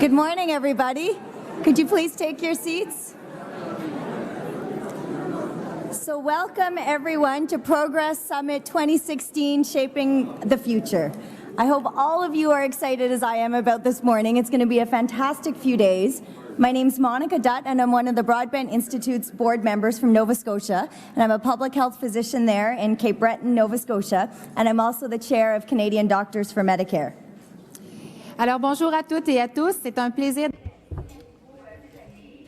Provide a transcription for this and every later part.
Good morning, everybody. Could you please take your seats? So welcome, everyone, to Progress Summit 2016, Shaping the Future. I hope all of you are excited as I am about this morning. It's going to be a fantastic few days. My name's Monica Dutt, and I'm one of the Broadbent Institute's board members from Nova Scotia, and I'm a public health physician there in Cape Breton, Nova Scotia, and I'm also the chair of Canadian Doctors for Medicare. Alors bonjour à toutes et à tous, c'est un plaisir.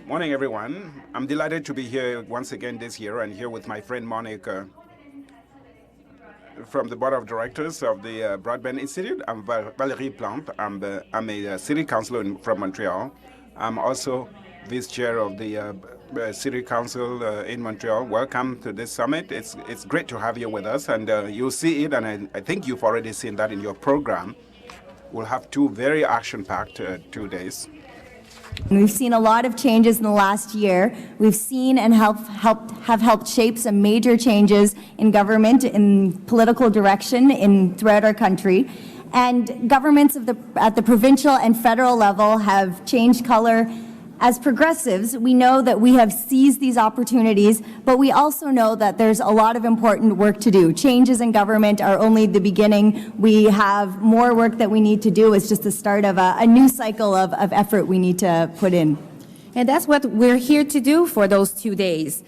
Morning, everyone. I'm delighted to be here once again this year and here with my friend Monica from the board of directors of the Broadbent Institute. I'm Valérie Plante. I'm a city councilor from Montreal. I'm also vice chair of the city council in Montreal. Welcome to this summit. It's great to have you with us, and you'll see it, and I think you've already seen that in your program. We'll have two very action-packed 2 days. We've seen a lot of changes in the last year. We've seen and have helped shape some major changes in government, in political direction throughout our country. And governments at the provincial and federal level have changed color. As progressives, we know that we have seized these opportunities, but we also know that there's a lot of important work to do. Changes in government are only the beginning. We have more work that we need to do. It's just the start of a new cycle of effort we need to put in. And that's what we're here to do for those 2 days.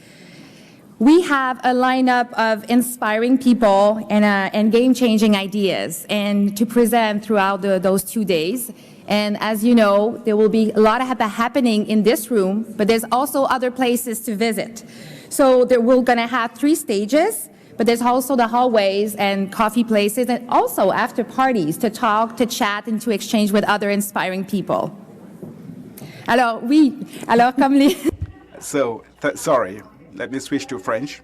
We have a lineup of inspiring people and game-changing ideas and to present throughout those 2 days. And as you know, there will be a lot happening in this room, but there's also other places to visit. So we're going to have 3 stages, but there's also the hallways and coffee places and also after parties to talk, to chat, and to exchange with other inspiring people. Alors, oui, alors comme les... So, sorry, let me switch to French.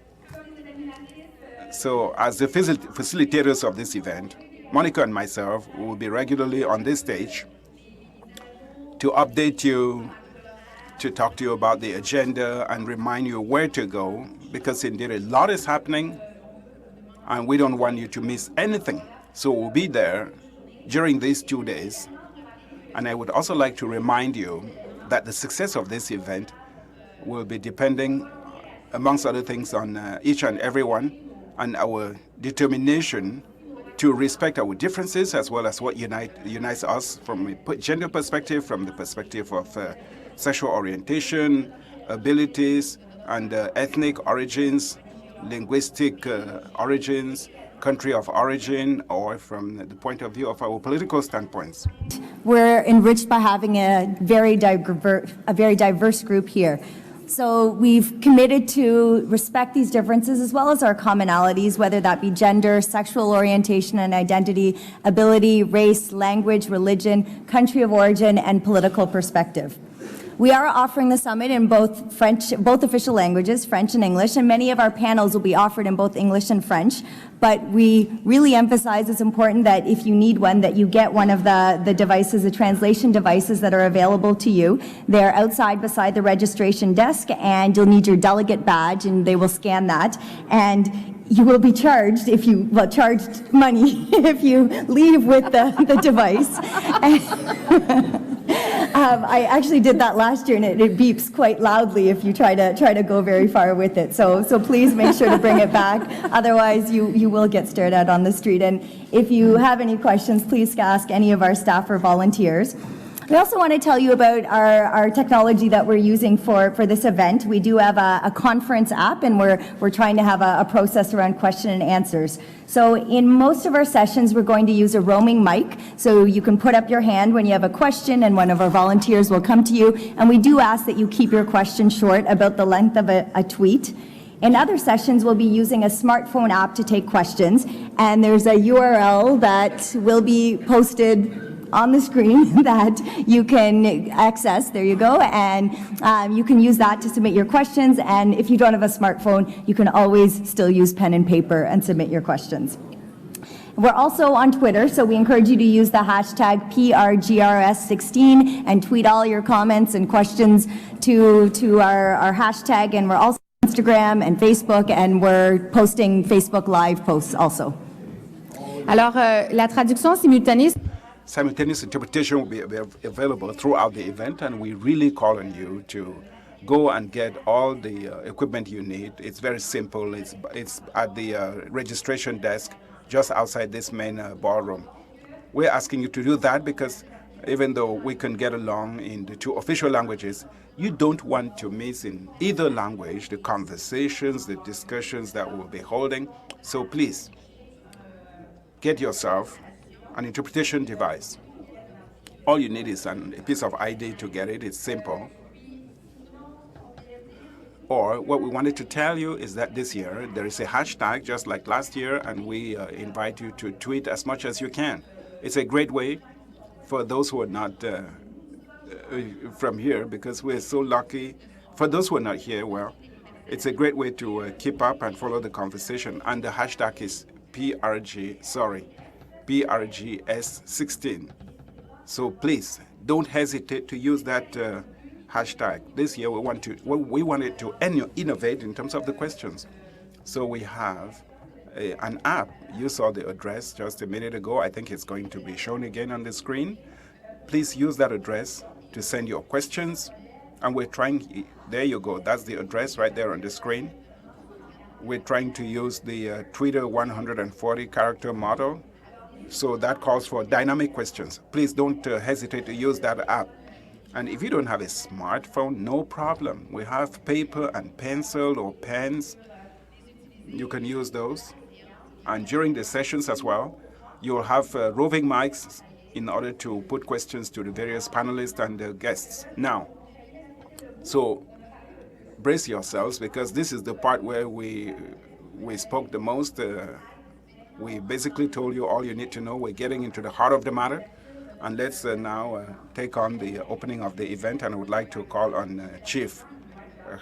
So, as the facilitators of this event, Monica and myself will be regularly on this stage to update you, to talk to you about the agenda and remind you where to go, because indeed a lot is happening and we don't want you to miss anything. So we'll be there during these 2 days. And I would also like to remind you that the success of this event will be depending, amongst other things, on each and everyone and our determination to respect our differences as well as what unites us from a gender perspective, from the perspective of sexual orientation, abilities, and ethnic origins, linguistic origins, country of origin, or from the point of view of our political standpoints. We're enriched by having a very diverse group here. So we've committed to respect these differences as well as our commonalities, whether that be gender, sexual orientation and identity, ability, race, language, religion, country of origin, and political perspective. We are offering the summit in both official languages, French and English, and many of our panels will be offered in both English and French. But we really emphasize it's important that if you need one, that you get one of the devices, the translation devices that are available to you. They're outside beside the registration desk, and you'll need your delegate badge, and they will scan that. And you will be charged charged money if you leave with the device. I actually did that last year, and it beeps quite loudly if you try to go very far with it. So please make sure to bring it back. Otherwise, you will get stared at on the street. And if you have any questions, please ask any of our staff or volunteers. We also want to tell you about our technology that we're using for this event. We do have a conference app, and we're trying to have a process around question and answers. So in most of our sessions, we're going to use a roaming mic, so you can put up your hand when you have a question, and one of our volunteers will come to you. And we do ask that you keep your question short, about the length of a tweet. In other sessions, we'll be using a smartphone app to take questions, and there's a URL that will be posted on the screen that you can access. There you go. And you can use that to submit your questions. And if you don't have a smartphone, you can always still use pen and paper and submit your questions. We're also on Twitter, so we encourage you to use the hashtag PRGRS16 and tweet all your comments and questions to our hashtag. And we're also on Instagram and Facebook, and we're posting Facebook Live posts also. Alors, la traduction simultanée... Simultaneous interpretation will be available throughout the event, and we really call on you to go and get all the equipment you need. It's very simple. It's at the registration desk just outside this main ballroom. We're asking you to do that because even though we can get along in the two official languages, you don't want to miss in either language the conversations, the discussions that we'll be holding. So please, get yourself an interpretation device. All you need is a piece of ID to get it. It's simple. Or what we wanted to tell you is that this year there is a hashtag just like last year, and we invite you to tweet as much as you can. It's a great way for those who are not from here, because we're so lucky. For those who are not here, well, it's a great way to keep up and follow the conversation. And the hashtag is PRGS16. So please don't hesitate to use that hashtag. This year we wanted to innovate in terms of the questions. So we have an app. You saw the address just a minute ago. I think it's going to be shown again on the screen. Please use that address to send your questions. And we're trying, there you go, that's the address right there on the screen. We're trying to use the Twitter 140 character model. So that calls for dynamic questions. Please don't hesitate to use that app. And if you don't have a smartphone, no problem. We have paper and pencil or pens. You can use those. And during the sessions as well, you'll have roving mics in order to put questions to the various panelists and the guests. Now, so brace yourselves, because this is the part where we spoke the most. We basically told you all you need to know. We're getting into the heart of the matter. And let's now take on the opening of the event. And I would like to call on Chief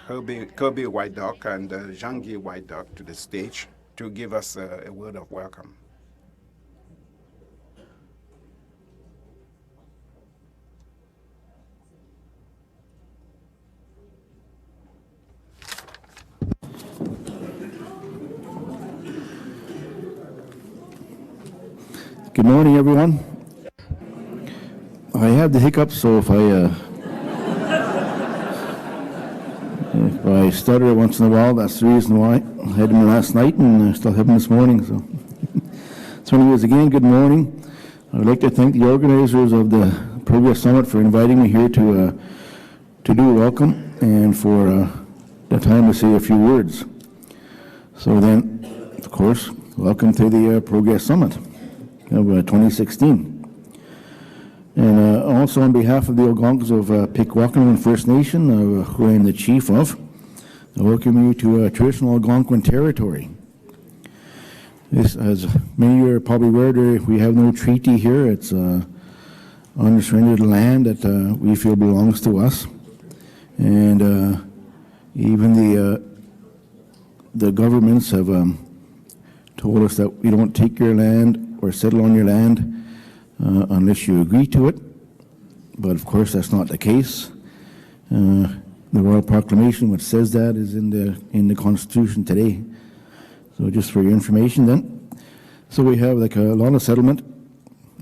Kirby Whiteduck and Jangi Whiteduck to the stage to give us a word of welcome. Good morning, everyone. I have the hiccups, so if I stutter once in a while, that's the reason why. I had them last night, and I still have them this morning. So anyways, again, good morning. I would like to thank the organizers of the Progress Summit for inviting me here to do a welcome and for the time to say a few words. So then, of course, welcome to the Progress Summit of 2016. And also on behalf of the Algonquins of Pikwakanon First Nation, who I am the chief of, I welcome you to traditional Algonquin territory. This, as many of you are probably aware, we have no treaty here. It's unsurrendered land that we feel belongs to us. And even the governments have told us that we don't take your land or settle on your land unless you agree to it. But of course that's not the case. The Royal Proclamation, which says that, is in the Constitution today. So just for your information then. So we have like a lot of settlement.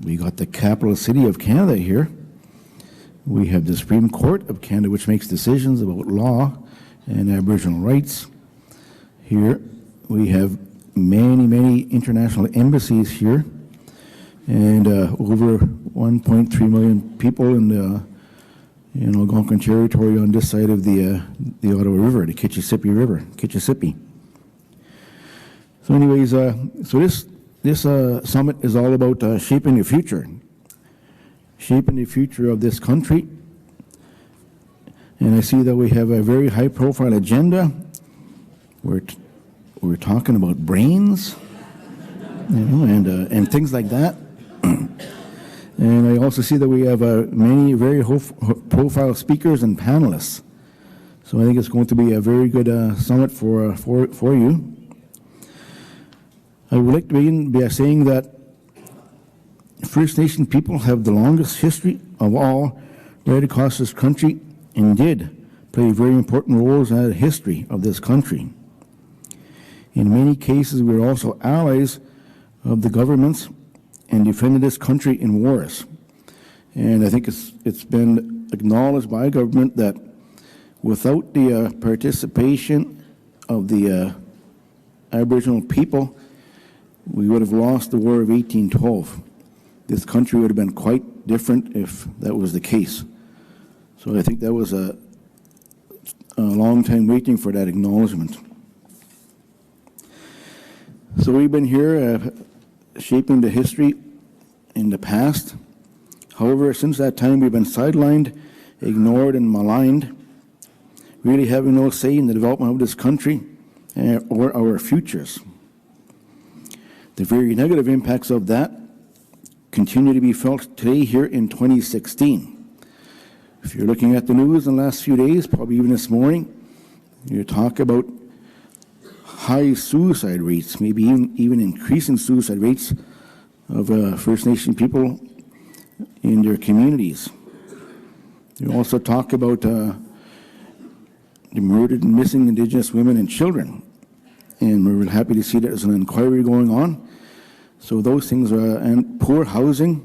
We got the capital city of Canada here. We have the Supreme Court of Canada, which makes decisions about law and Aboriginal rights. Here we have many international embassies here, and over 1.3 million people in the Algonquin territory on this side of the Ottawa River, the Kitchissippi River, Kitchissippi. So anyways, so this summit is all about shaping the future of this country. And I see that we have a very high-profile agenda. We're talking about brains, and things like that. And I also see that we have many very high-profile speakers and panelists. So I think it's going to be a very good summit for you. I would like to begin by saying that First Nation people have the longest history of all right across this country, and did play very important roles in the history of this country. In many cases, we were also allies of the governments and defended this country in wars. And I think it's been acknowledged by government that without the participation of the Aboriginal people, we would have lost the War of 1812. This country would have been quite different if that was the case. So I think that was a long time waiting for that acknowledgement. So we've been here shaping the history in the past. However, since that time, we've been sidelined, ignored, and maligned, really having no say in the development of this country or our futures. The very negative impacts of that continue to be felt today here in 2016. If you're looking at the news in the last few days, probably even this morning, you talk about high suicide rates, maybe even increasing suicide rates of First Nation people in their communities. You also talk about the murdered and missing Indigenous women and children. And we're happy to see that there's an inquiry going on. So those things are, and poor housing,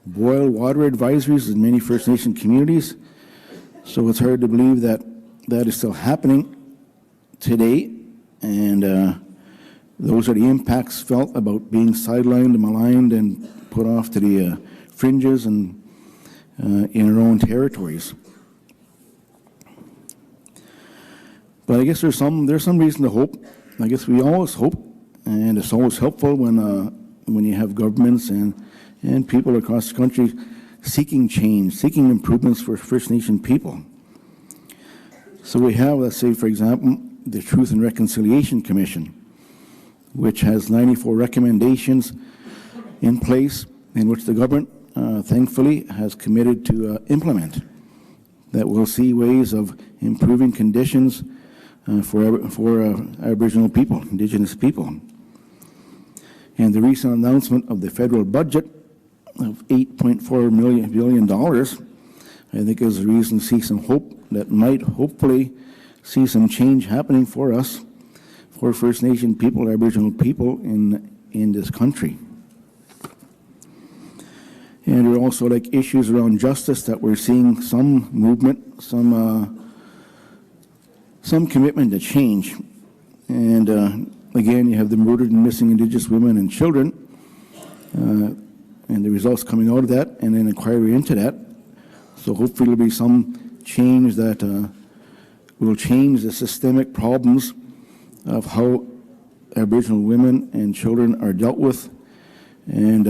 boil water advisories in many First Nation communities. So it's hard to believe that that is still happening today. And those are the impacts felt about being sidelined and maligned and put off to the fringes and in our own territories. But I guess there's some reason to hope. I guess we always hope, and it's always helpful when you have governments and people across the country seeking change, seeking improvements for First Nation people. So we have, let's say, for example, the Truth and Reconciliation Commission, which has 94 recommendations in place in which the government, thankfully, has committed to implement, that will see ways of improving conditions for Aboriginal people, Indigenous people. And the recent announcement of the federal budget of $8.4 billion, I think is a reason to see some hope that might hopefully see some change happening for us, for First Nation people, Aboriginal people in this country. And there are also like issues around justice that we're seeing some movement, some commitment to change. And again, you have the murdered and missing Indigenous women and children, and the results coming out of that, and an inquiry into that. So hopefully there'll be some change that will change the systemic problems of how Aboriginal women and children are dealt with, and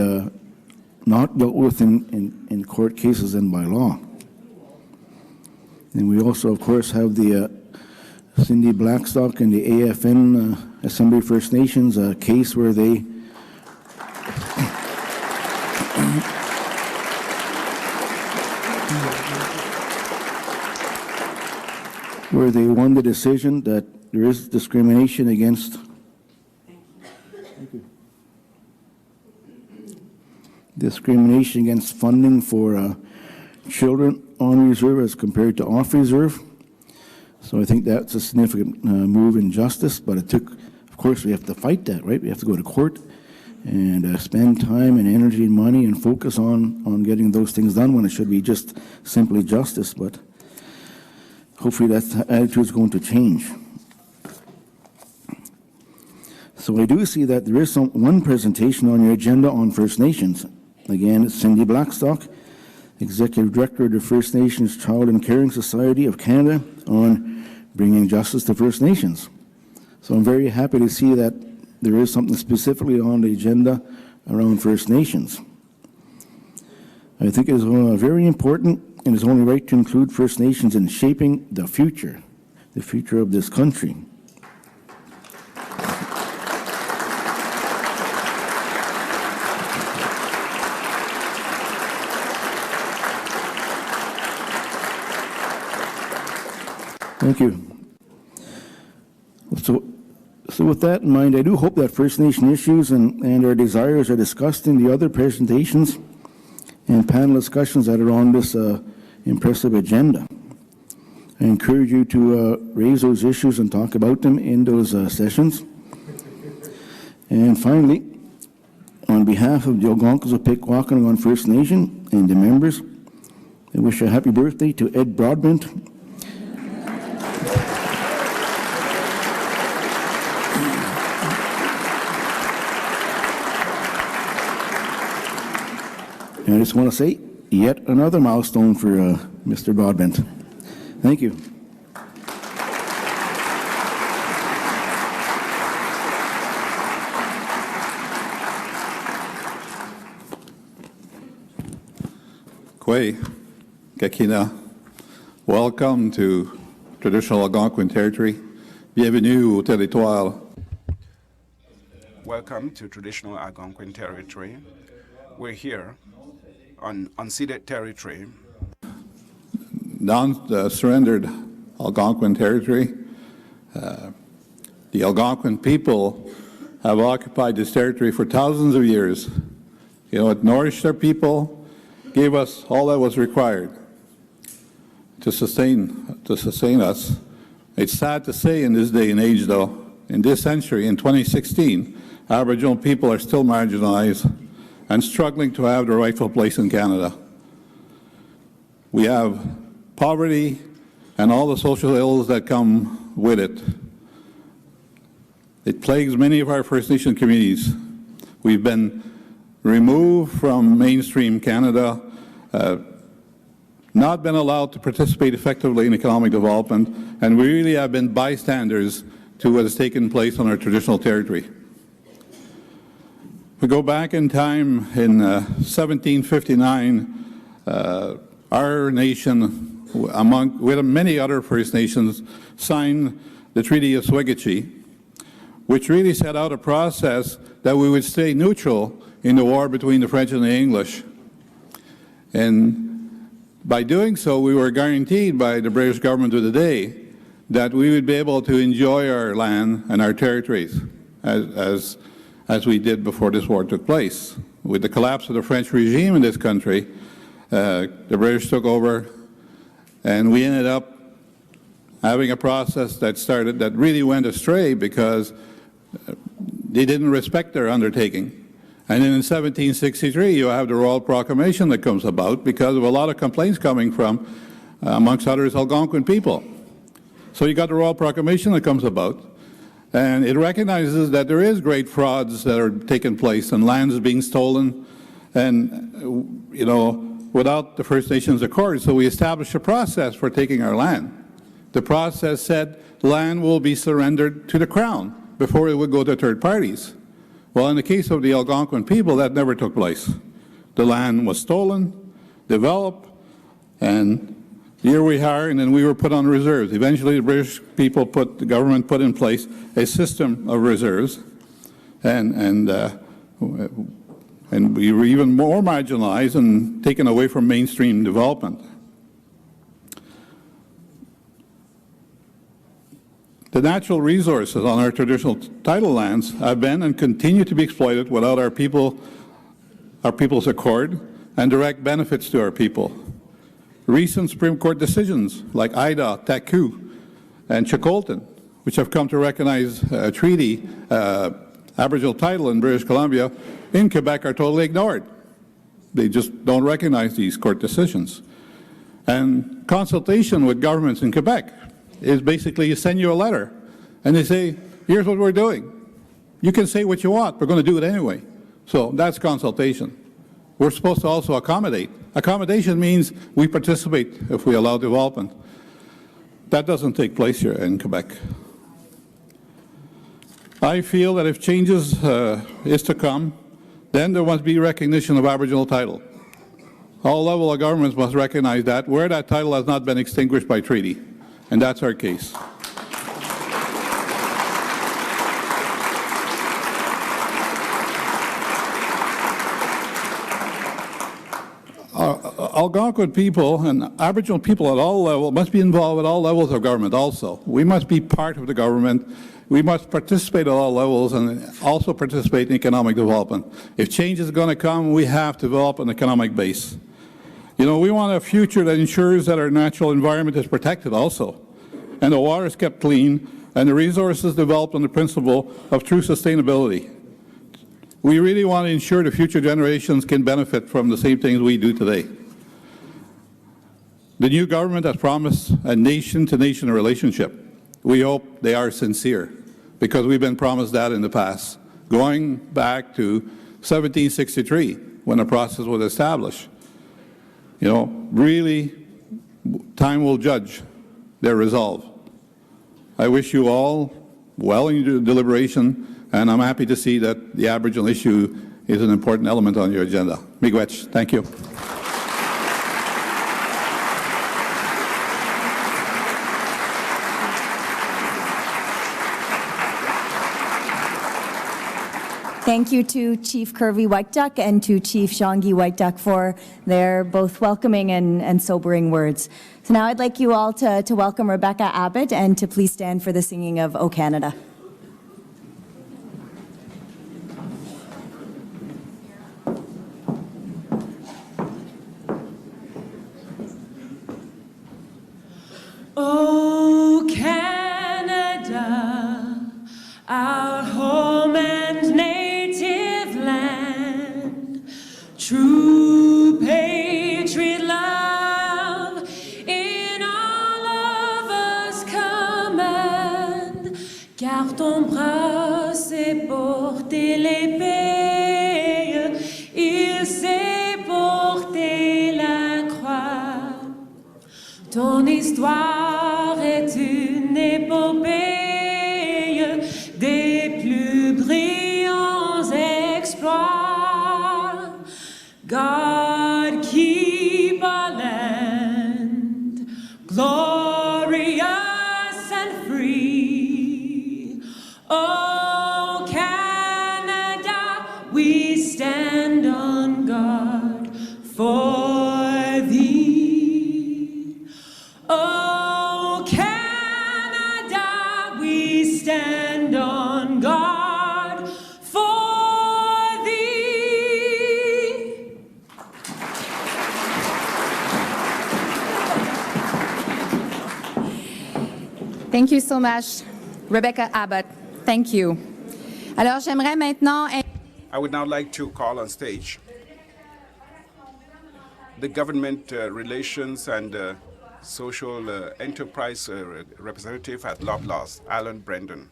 not dealt with in court cases and by law. And we also, of course, have the Cindy Blackstock and the AFN Assembly First Nations case where they won the decision that there is discrimination against funding for children on reserve as compared to off reserve. So I think that's a significant move in justice, but it took, of course, we have to fight that, right? We have to go to court and spend time and energy and money and focus on getting those things done when it should be just simply justice, but hopefully that attitude is going to change. So I do see that there is one presentation on your agenda on First Nations. Again, it's Cindy Blackstock, Executive Director of the First Nations Child and Caring Society of Canada, on bringing justice to First Nations. So I'm very happy to see that there is something specifically on the agenda around First Nations. I think it is very important and it's only right to include First Nations in shaping the future of this country. Thank you. So with that in mind, I do hope that First Nation issues and our desires are discussed in the other presentations and panel discussions that are on this impressive agenda. I encourage you to raise those issues and talk about them in those sessions. And finally, on behalf of the Algonquins of Pikwakanagan First Nation and the members, I wish a happy birthday to Ed Broadbent. And I just want to say, yet another milestone for Mr. Broadbent. Thank you. Kwe, Kakina, welcome to traditional Algonquin territory. Bienvenue au territoire. Welcome to traditional Algonquin territory. We're here on unceded territory. Non-surrendered Algonquin territory. The Algonquin people have occupied this territory for thousands of years. You know, it nourished our people, gave us all that was required to sustain us. It's sad to say in this day and age, though, in this century, in 2016, Aboriginal people are still marginalized and struggling to have their rightful place in Canada. We have poverty and all the social ills that come with it. It plagues many of our First Nation communities. We've been removed from mainstream Canada, not been allowed to participate effectively in economic development, and we really have been bystanders to what has taken place on our traditional territory. If we go back in time, in 1759, our nation, with many other First Nations, signed the Treaty of Swigachie, which really set out a process that we would stay neutral in the war between the French and the English. And by doing so, we were guaranteed by the British government of the day that we would be able to enjoy our land and our territories as we did before this war took place. With the collapse of the French regime in this country, the British took over, and we ended up having a process that really went astray because they didn't respect their undertaking. And then in 1763, you have the Royal Proclamation that comes about because of a lot of complaints coming from, amongst others, Algonquin people. So you got the Royal Proclamation that comes about, and it recognizes that there is great frauds that are taking place and lands being stolen, and, you know, without the First Nations Accord. So we established a process for taking our land. The process said land will be surrendered to the Crown before it would go to third parties. Well, in the case of the Algonquin people, that never took place. The land was stolen, developed, and here we are, and then we were put on reserves. Eventually, the British people the government put in place a system of reserves, and we were even more marginalized and taken away from mainstream development. The natural resources on our traditional title lands have been and continue to be exploited without our people's accord and direct benefits to our people. Recent Supreme Court decisions like Ida, Taku, and Chicolton, which have come to recognize a treaty, Aboriginal title in British Columbia, in Quebec are totally ignored. They just don't recognize these court decisions. And consultation with governments in Quebec is basically you send you a letter and they say, here's what we're doing. You can say what you want, we're going to do it anyway. So that's consultation. We're supposed to also accommodate. Accommodation means we participate if we allow development. That doesn't take place here in Quebec. I feel that if changes is to come, then there must be recognition of Aboriginal title. All level of governments must recognize that where that title has not been extinguished by treaty. And that's our case. Algonquin people and Aboriginal people at all levels must be involved at all levels of government also. We must be part of the government. We must participate at all levels and also participate in economic development. If change is going to come, we have to develop an economic base. You know, we want a future that ensures that our natural environment is protected also, and the water is kept clean, and the resources developed on the principle of true sustainability. we really want to ensure the future generations can benefit from the same things we do today. The new government has promised a nation-to-nation relationship. We hope they are sincere, because we've been promised that in the past, going back to 1763, when the process was established. You know, really, time will judge their resolve. I wish you all well in your deliberation, and I'm happy to see that the Aboriginal issue is an important element on your agenda. Miigwech. Thank you. Thank you to Chief Kirby Whiteduck and to Chief Zhangyi Whiteduck for their both welcoming and sobering words. So now I'd like you all to welcome Rebecca Abbott and to please stand for the singing of O Canada. O Canada, our home and native land, true patriot love in all of us command, car ton bras sait porter l'épée, il sait porter la croix. Ton histoire est une épopée des plus brillants exploits. God keep our land glorious and free. Oh Canada, we stand on guard for thee. Oh Canada, we stand on guard for thee. Thank you so much, Rebecca Abbott. Thank you. Alors, j'aimerais maintenant... I would now like to call on stage the government relations and social enterprise representative at Loblaws, Alan Brendan.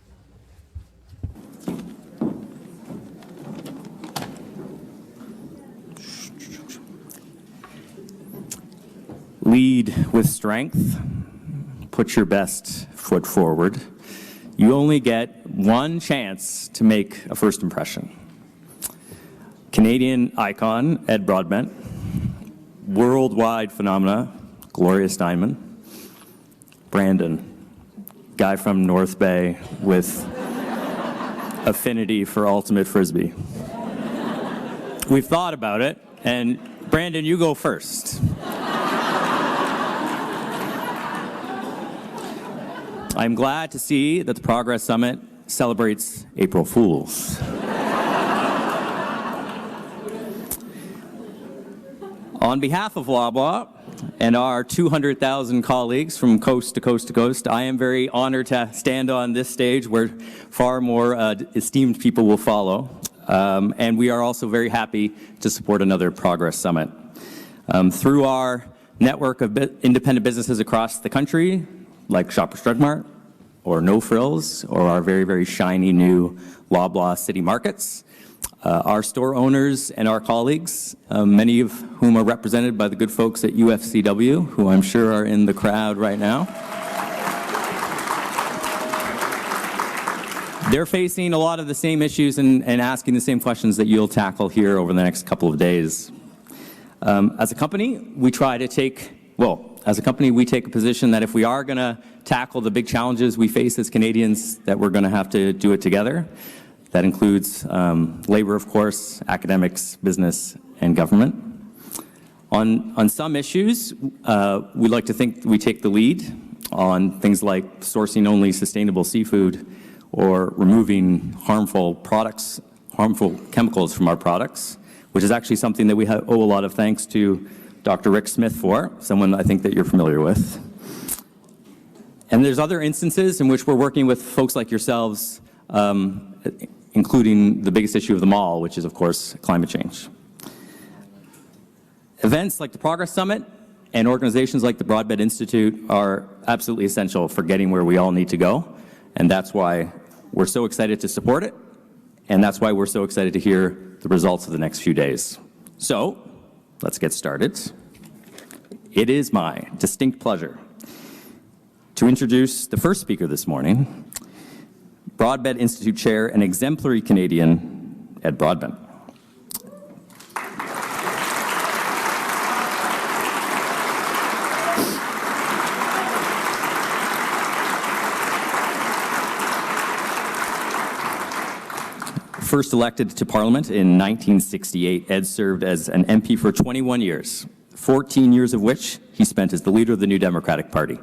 Lead with strength. Put your best foot forward. You only get one chance to make a first impression. Canadian icon, Ed Broadbent. Worldwide phenomena, Gloria Steinman. Brandon, guy from North Bay with affinity for ultimate frisbee. We've thought about it, and Brandon, you go first. I'm glad to see that the Progress Summit celebrates April Fools. On behalf of Loblaw and our 200,000 colleagues from coast to coast to coast, I am very honored to stand on this stage where far more esteemed people will follow. And we are also very happy to support another Progress Summit. Through our network of independent businesses across the country, like Shoppers Drug Mart, or No Frills, or our very, very shiny new Loblaw City Markets, our store owners and our colleagues, many of whom are represented by the good folks at UFCW, who I'm sure are in the crowd right now. They're facing a lot of the same issues and asking the same questions that you'll tackle here over the next couple of days. As a company, we take a position that if we are going to tackle the big challenges we face as Canadians, that we're going to have to do it together. That includes labor, of course, academics, business, and government. On some issues, we like to think we take the lead on things like sourcing only sustainable seafood or removing harmful chemicals from our products, which is actually something that we owe a lot of thanks to Dr. Rick Smith for, someone I think that you're familiar with. And there's other instances in which we're working with folks like yourselves including the biggest issue of them all, which is, of course, climate change. Events like the Progress Summit and organizations like the Broadbent Institute are absolutely essential for getting where we all need to go, and that's why we're so excited to support it, and that's why we're so excited to hear the results of the next few days. So, let's get started. It is my distinct pleasure to introduce the first speaker this morning, Broadbent Institute Chair and exemplary Canadian, Ed Broadbent. First elected to Parliament in 1968, Ed served as an MP for 21 years, 14 years of which he spent as the leader of the New Democratic Party.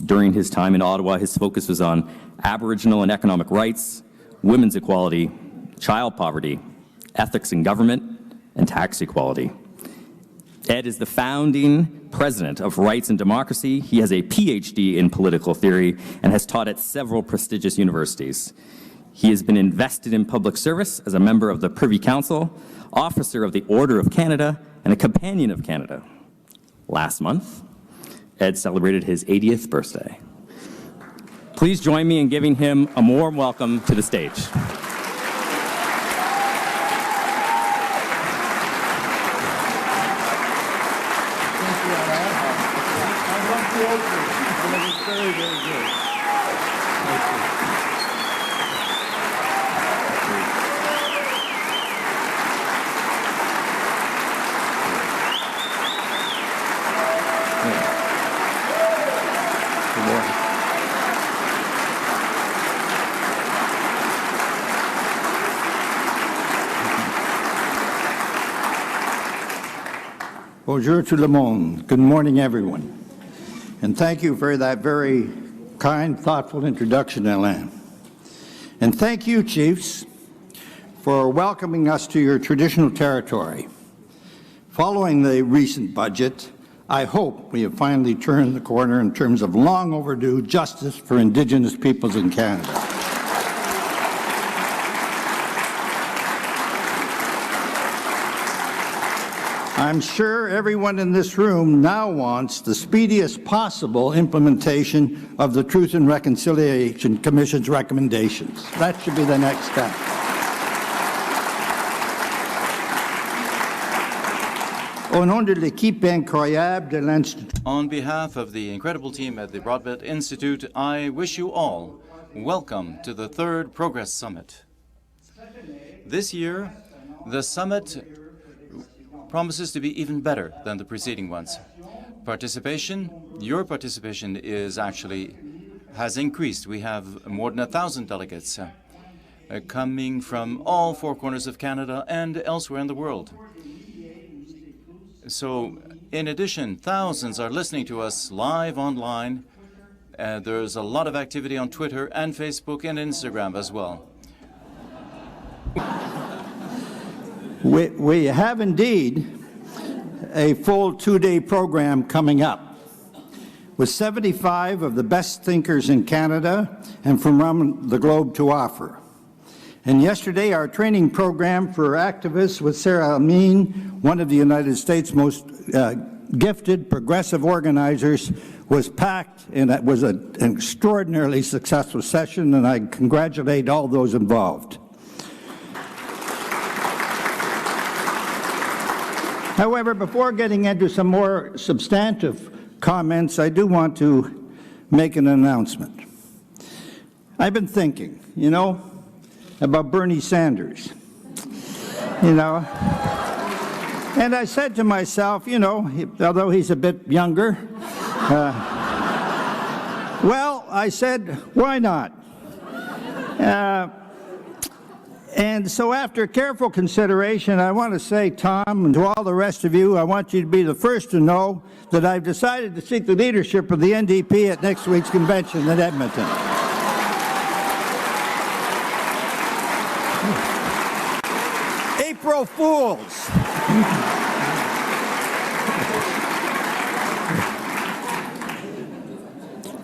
During his time in Ottawa, his focus was on Aboriginal and economic rights, women's equality, child poverty, ethics in government, and tax equality. Ed is the founding president of Rights and Democracy. He has a PhD in political theory and has taught at several prestigious universities. He has been invested in public service as a member of the Privy Council, officer of the Order of Canada, and a Companion of Canada. Last month, Ed celebrated his 80th birthday. Please join me in giving him a warm welcome to the stage. Bonjour tout le monde. Good morning, everyone. And thank you for that very kind, thoughtful introduction, Alain. And thank you, Chiefs, for welcoming us to your traditional territory. Following the recent budget, I hope we have finally turned the corner in terms of long overdue justice for Indigenous peoples in Canada. I'm sure everyone in this room now wants the speediest possible implementation of the Truth and Reconciliation Commission's recommendations. That should be the next step. Au nom de l'équipe incroyable de l'Institut. On behalf of the incredible team at the Broadbent Institute, I wish you all welcome to the third Progress Summit. This year, the summit promises to be even better than the preceding ones. Your participation has increased. We have more than 1,000 delegates coming from all four corners of Canada and elsewhere in the world. So, in addition, thousands are listening to us live online. There's a lot of activity on Twitter and Facebook and Instagram as well. We have indeed a full two-day program coming up with 75 of the best thinkers in Canada and from around the globe to offer. And yesterday, our training program for activists with Sarah Amin, one of the United States' most gifted progressive organizers, was packed, and it was an extraordinarily successful session, and I congratulate all those involved. However, before getting into some more substantive comments, I do want to make an announcement. I've been thinking, about Bernie Sanders, and I said to myself, although he's a bit younger, well, I said, why not? And so after careful consideration, I want to say, Tom, and to all the rest of you, I want you to be the first to know that I've decided to seek the leadership of the NDP at next week's convention in Edmonton. April Fools!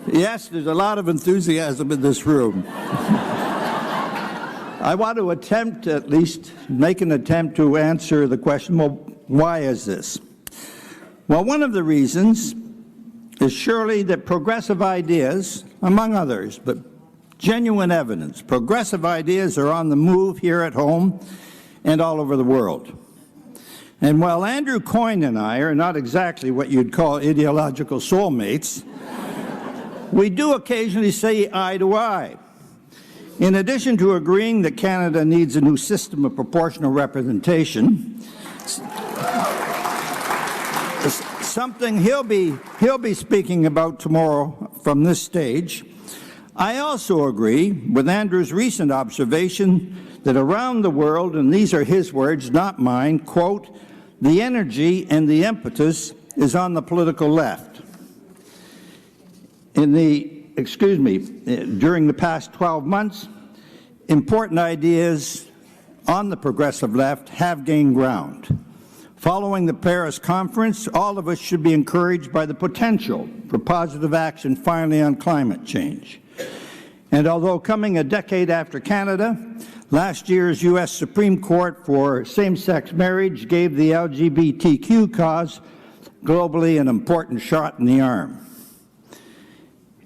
Yes, there's a lot of enthusiasm in this room. I want to attempt, at least, make an attempt to answer the question, well, why is this? Well, one of the reasons is surely that progressive ideas, among others, but genuine evidence, progressive ideas are on the move here at home and all over the world. And while Andrew Coyne and I are not exactly what you'd call ideological soulmates, we do occasionally say eye to eye. In addition to agreeing that Canada needs a new system of proportional representation, something he'll be speaking about tomorrow from this stage, I also agree with Andrew's recent observation that around the world, and these are his words, not mine, quote, the energy and the impetus is on the political left. During the past 12 months, important ideas on the progressive left have gained ground. Following the Paris conference, all of us should be encouraged by the potential for positive action finally on climate change. And although coming a decade after Canada, last year's U.S. Supreme Court for same-sex marriage gave the LGBTQ cause globally an important shot in the arm.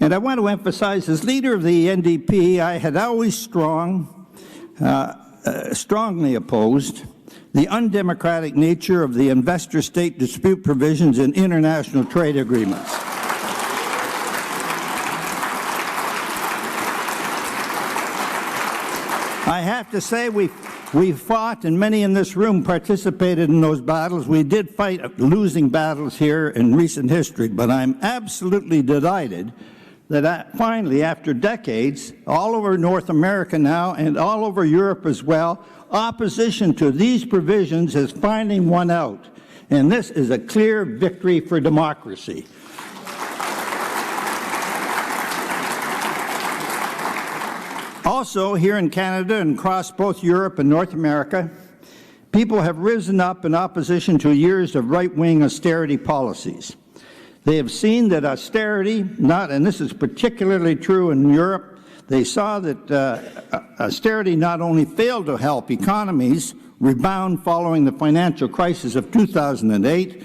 And I want to emphasize, as leader of the NDP, I had always strongly opposed the undemocratic nature of the investor-state dispute provisions in international trade agreements. I have to say we fought, and many in this room participated in those battles. We did fight losing battles here in recent history, but I'm absolutely delighted that finally, after decades, all over North America now and all over Europe as well, opposition to these provisions is finally won out. And this is a clear victory for democracy. Also, here in Canada and across both Europe and North America, people have risen up in opposition to years of right-wing austerity policies. They have seen that austerity, and this is particularly true in Europe, they saw that austerity not only failed to help economies rebound following the financial crisis of 2008,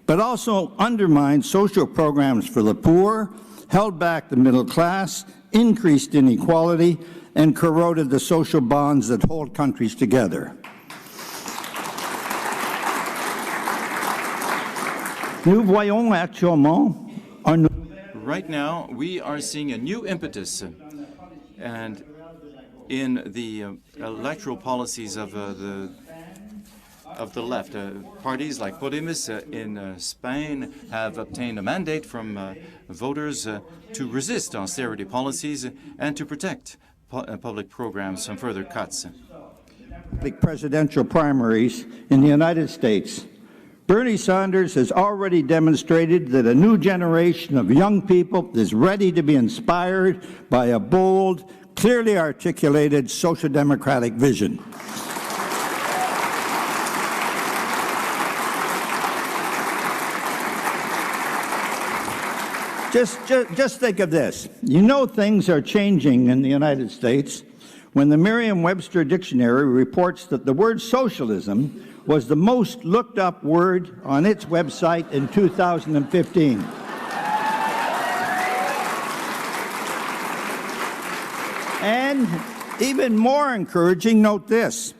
but also undermined social programs for the poor, held back the middle class, increased inequality, and corroded the social bonds that hold countries together. Right now, we are seeing a new impetus, and in the electoral policies of the left, parties like Podemos in Spain have obtained a mandate from voters to resist austerity policies and to protect public programs from further cuts. The presidential primaries in the United States, Bernie Sanders has already demonstrated that a new generation of young people is ready to be inspired by a bold, clearly articulated social democratic vision. Just think of this. You know things are changing in the United States when the Merriam-Webster Dictionary reports that the word socialism was the most looked up word on its website in 2015. And even more encouraging, note this.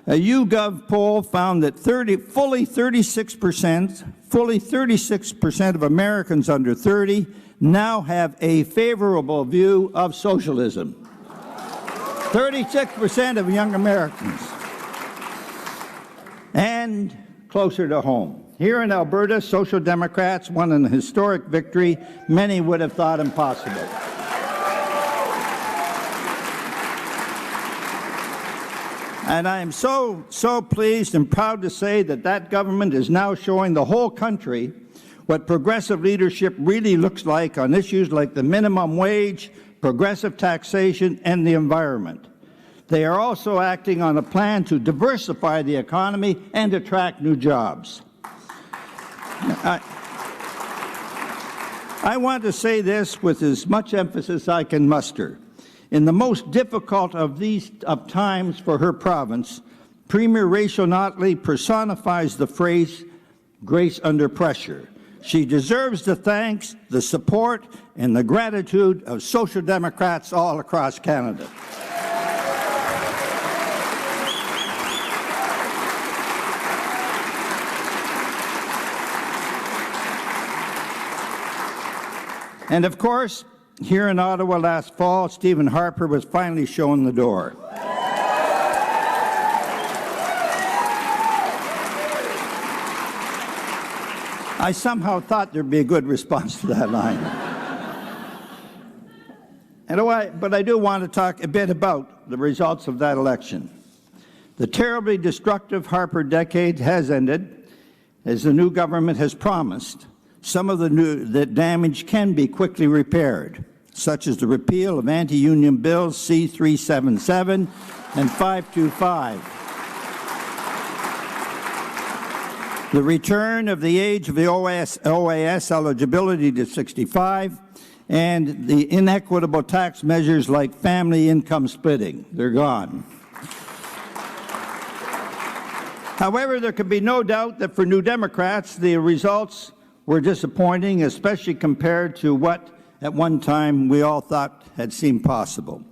A YouGov poll found that fully 36% of Americans under 30 now have a favorable view of socialism. 36% of young Americans. And closer to home. Here in Alberta, Social Democrats won an historic victory many would have thought impossible. And I am so pleased and proud to say that that government is now showing the whole country what progressive leadership really looks like on issues like the minimum wage, progressive taxation, and the environment. They are also acting on a plan to diversify the economy and attract new jobs. I want to say this with as much emphasis as I can muster. In the most difficult of times for her province, Premier Rachel Notley personifies the phrase, grace under pressure. She deserves the thanks, the support, and the gratitude of Social Democrats all across Canada. And of course, here in Ottawa last fall, Stephen Harper was finally shown the door. I somehow thought there'd be a good response to that line. But I do want to talk a bit about the results of that election. The terribly destructive Harper decade has ended, as the new government has promised. Some of the damage can be quickly repaired, such as the repeal of anti-union bills C-377 and 525. The return of the age of the OAS eligibility to 65, and the inequitable tax measures like family income splitting. They're gone. However, there can be no doubt that for New Democrats, the results were disappointing, especially compared to what at one time we all thought had seemed possible.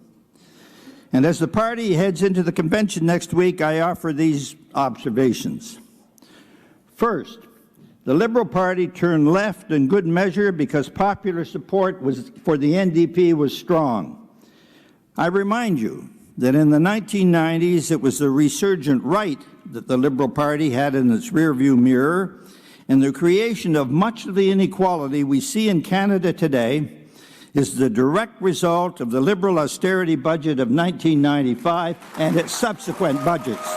And as the party heads into the convention next week, I offer these observations. First, the Liberal Party turned left in good measure because popular support for the NDP was strong. I remind you that in the 1990s, it was the resurgent right that the Liberal Party had in its rearview mirror, and the creation of much of the inequality we see in Canada today is the direct result of the Liberal austerity budget of 1995 and its subsequent budgets.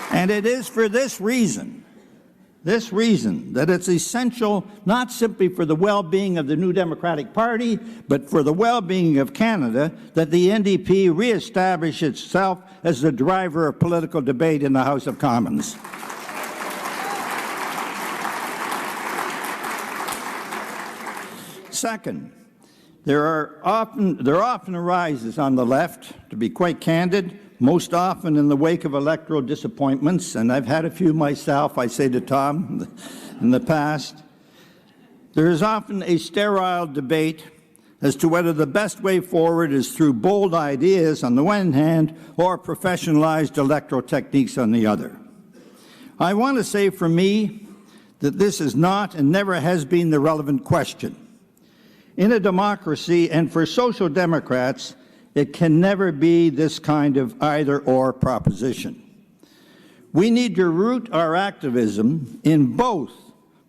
And it is for this reason that it's essential not simply for the well-being of the New Democratic Party, but for the well-being of Canada, that the NDP reestablish itself as the driver of political debate in the House of Commons. Second, there often arises on the left, to be quite candid, most often in the wake of electoral disappointments, and I've had a few myself, I say to Tom, in the past, there is often a sterile debate as to whether the best way forward is through bold ideas on the one hand or professionalized electoral techniques on the other. I want to say for me that this is not and never has been the relevant question. In a democracy, and for Social Democrats, it can never be this kind of either-or proposition. We need to root our activism in both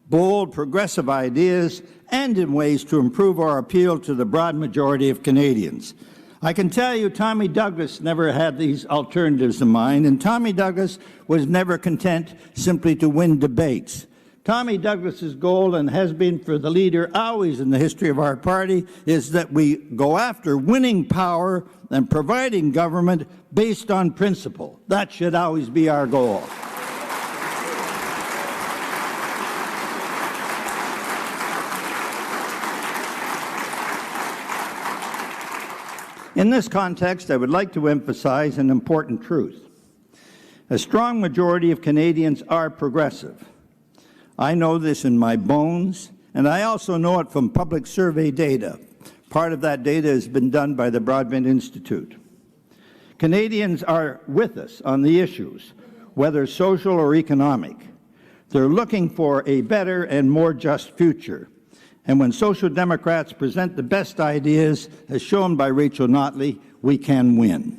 bold, progressive ideas and in ways to improve our appeal to the broad majority of Canadians. I can tell you Tommy Douglas never had these alternatives in mind, and Tommy Douglas was never content simply to win debates. Tommy Douglas's goal, and has been for the leader always in the history of our party, is that we go after winning power and providing government based on principle. That should always be our goal. In this context, I would like to emphasize an important truth. A strong majority of Canadians are progressive. I know this in my bones, and I also know it from public survey data. Part of that data has been done by the Broadbent Institute. Canadians are with us on the issues, whether social or economic. They're looking for a better and more just future. And when Social Democrats present the best ideas, as shown by Rachel Notley, we can win.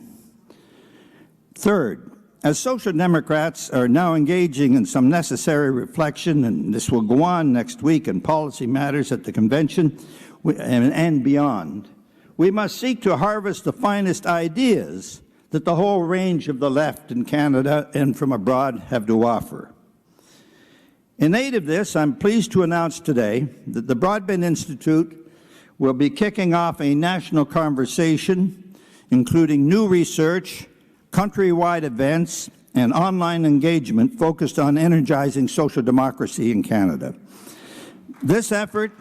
Third, as Social Democrats are now engaging in some necessary reflection, and this will go on next week in policy matters at the convention and beyond, we must seek to harvest the finest ideas that the whole range of the left in Canada and from abroad have to offer. In aid of this, I'm pleased to announce today that the Broadbent Institute will be kicking off a national conversation, including new research, countrywide events, and online engagement focused on energizing social democracy in Canada. This effort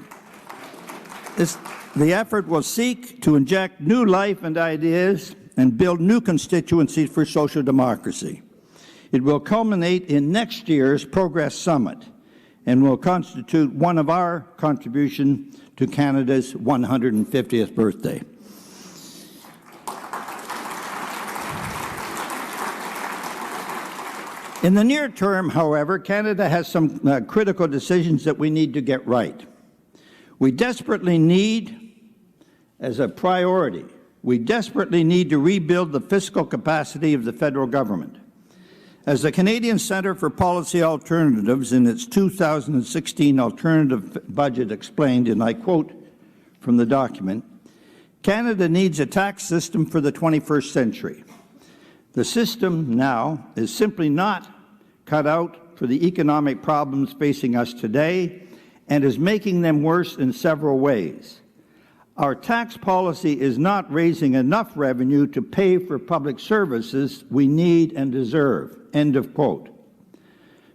The effort will seek to inject new life and ideas and build new constituencies for social democracy. It will culminate in next year's Progress Summit and will constitute one of our contributions to Canada's 150th birthday. In the near term, however, Canada has some critical decisions that we need to get right. We desperately need, as a priority, we desperately need to rebuild the fiscal capacity of the federal government. As the Canadian Centre for Policy Alternatives in its 2016 alternative budget explained, and I quote from the document, Canada needs a tax system for the 21st century. The system now is simply not cut out for the economic problems facing us today and is making them worse in several ways. Our tax policy is not raising enough revenue to pay for public services we need and deserve. End of quote.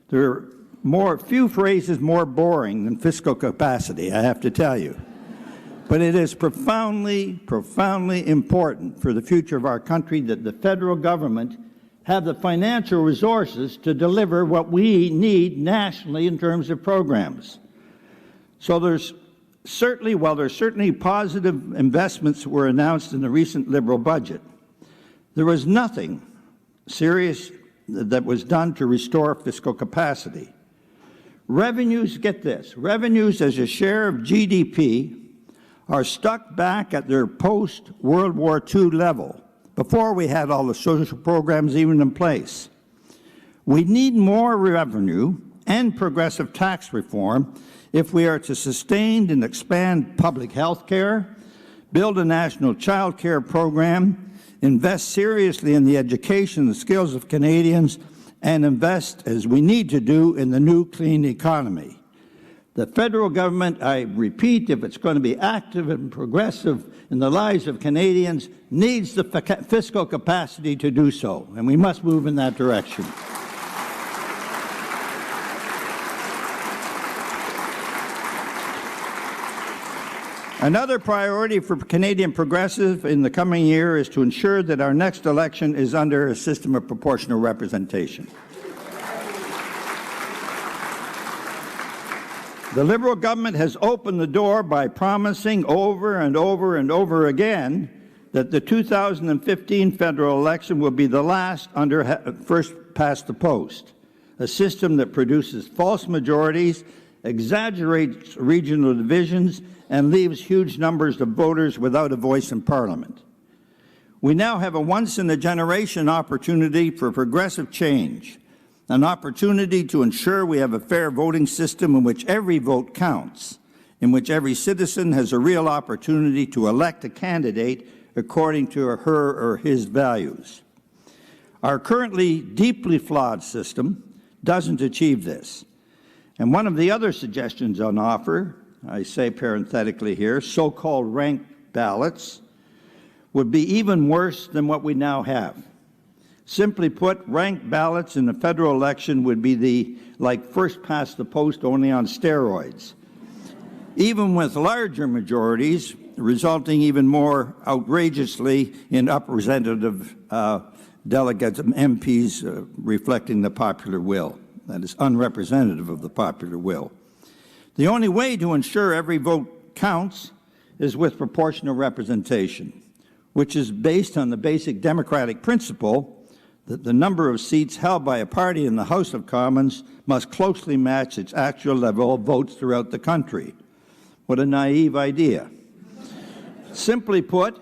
There are few phrases more boring than fiscal capacity, I have to tell you. But it is profoundly, profoundly important for the future of our country that the federal government have the financial resources to deliver what we need nationally in terms of programs. So while there's certainly positive investments that were announced in the recent Liberal budget, there was nothing serious that was done to restore fiscal capacity. Revenues, get this, revenues as a share of GDP are stuck back at their post-World War II level, before we had all the social programs even in place. We need more revenue and progressive tax reform if we are to sustain and expand public health care, build a national child care program, invest seriously in the education and skills of Canadians, and invest, as we need to do, in the new clean economy. The federal government, I repeat, if it's going to be active and progressive in the lives of Canadians, needs the fiscal capacity to do so, and we must move in that direction. Another priority for Canadian Progressive in the coming year is to ensure that our next election is under a system of proportional representation. The Liberal government has opened the door by promising over and over and over again that the 2015 federal election will be the last under first past the post, a system that produces false majorities, exaggerates regional divisions, and leaves huge numbers of voters without a voice in Parliament. We now have a once-in-a-generation opportunity for progressive change, an opportunity to ensure we have a fair voting system in which every vote counts, in which every citizen has a real opportunity to elect a candidate according to her or his values. Our currently deeply flawed system doesn't achieve this. And one of the other suggestions on offer, I say parenthetically here, so-called ranked ballots, would be even worse than what we now have. Simply put, ranked ballots in the federal election would be like first past the post, only on steroids. Even with larger majorities, resulting even more outrageously in representative delegates, MPs reflecting the popular will. That is unrepresentative of the popular will. The only way to ensure every vote counts is with proportional representation, which is based on the basic democratic principle that the number of seats held by a party in the House of Commons must closely match its actual level of votes throughout the country. What a naive idea. Simply put,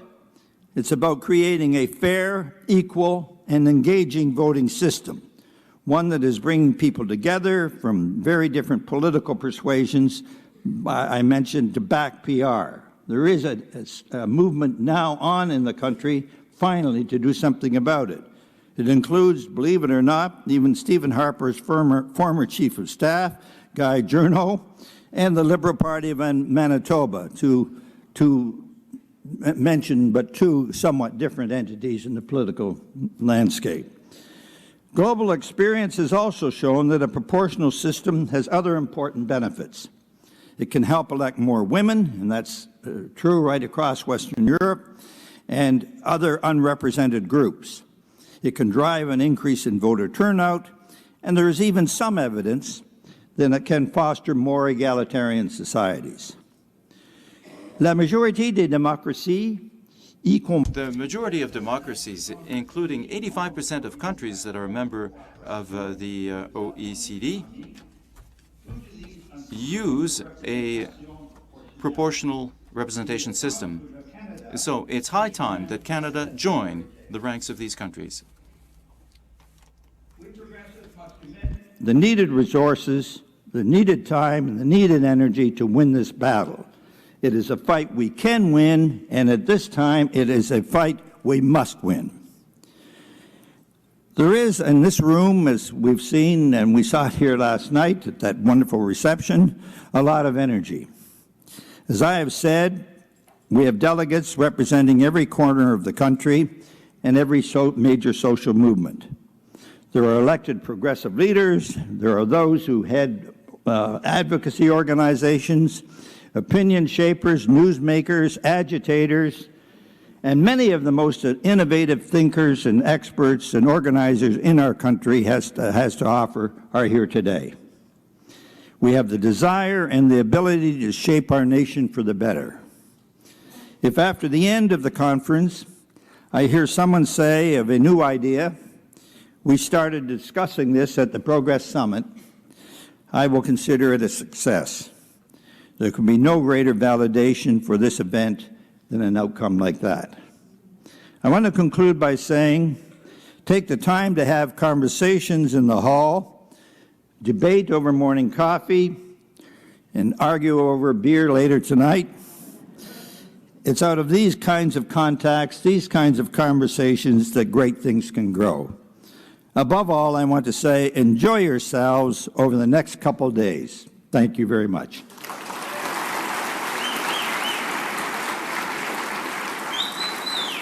it's about creating a fair, equal, and engaging voting system, one that is bringing people together from very different political persuasions, I mentioned, to back PR. There is a movement now on in the country, finally, to do something about it. It includes, believe it or not, even Stephen Harper's former Chief of Staff, Guy Journo, and the Liberal Party of Manitoba, to mention but two somewhat different entities in the political landscape. Global experience has also shown that a proportional system has other important benefits. It can help elect more women, and that's true right across Western Europe, and other unrepresented groups. It can drive an increase in voter turnout, and there is even some evidence that it can foster more egalitarian societies. La majorité des démocraties, The majority of democracies, including 85% of countries that are a member of the OECD, use a proportional representation system. So it's high time that Canada join the ranks of these countries. the needed resources, the needed time, and the needed energy to win this battle. It is a fight we can win, and at this time, it is a fight we must win. There is in this room, as we've seen, and we saw it here last night at that wonderful reception, a lot of energy. As I have said, we have delegates representing every corner of the country and every major social movement. There are elected progressive leaders. There are those who head advocacy organizations, opinion shapers, newsmakers, agitators, and many of the most innovative thinkers and experts and organizers in our country has to offer are here today. We have the desire and the ability to shape our nation for the better. If after the end of the conference, I hear someone say of a new idea, we started discussing this at the Progress Summit, I will consider it a success. There can be no greater validation for this event than an outcome like that. I want to conclude by saying, take the time to have conversations in the hall, debate over morning coffee, and argue over beer later tonight. It's out of these kinds of contacts, these kinds of conversations, that great things can grow. Above all, I want to say, enjoy yourselves over the next couple days. Thank you very much.